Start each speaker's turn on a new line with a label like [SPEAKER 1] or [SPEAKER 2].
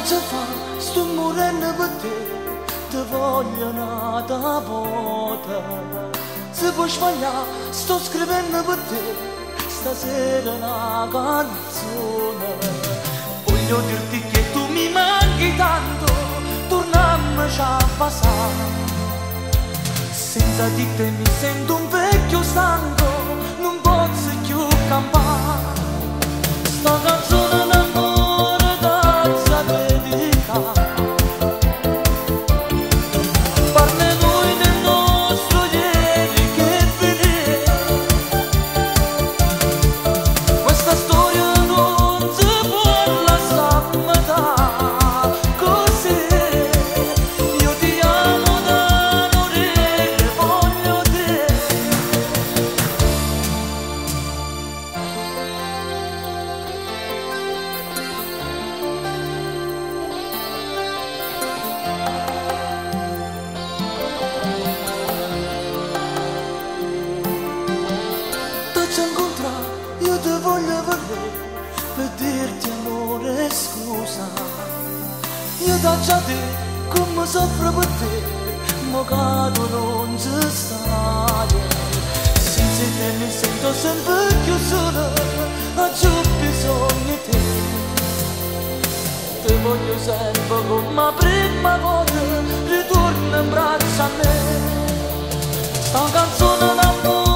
[SPEAKER 1] ce fa, sto morendo per te, ti voglio nata volta. Se puoi sbagliare, sto scrivendo per te, stasera una canzone. Voglio dirti che tu mi manchi tanto, tornammoci a passare. Senza di te mi sento un vecchio stanco, non posso più campare. Sta canzone d'amore da dedicare. Parla noi del nostro ieri che vede. Questa storia non si può lasciare a metà. Così io ti amo da morire, voglio te. Ci incontrare, io ti voglio vedere per dirti amore scusa. Io ti già detto come soffro per te, ma che tu non ci stai. Senza te mi sento sempre più sola, ho più bisogno di te. Ti voglio sempre come prima volta, ritorna in braccio a me. Sta canzone d'amore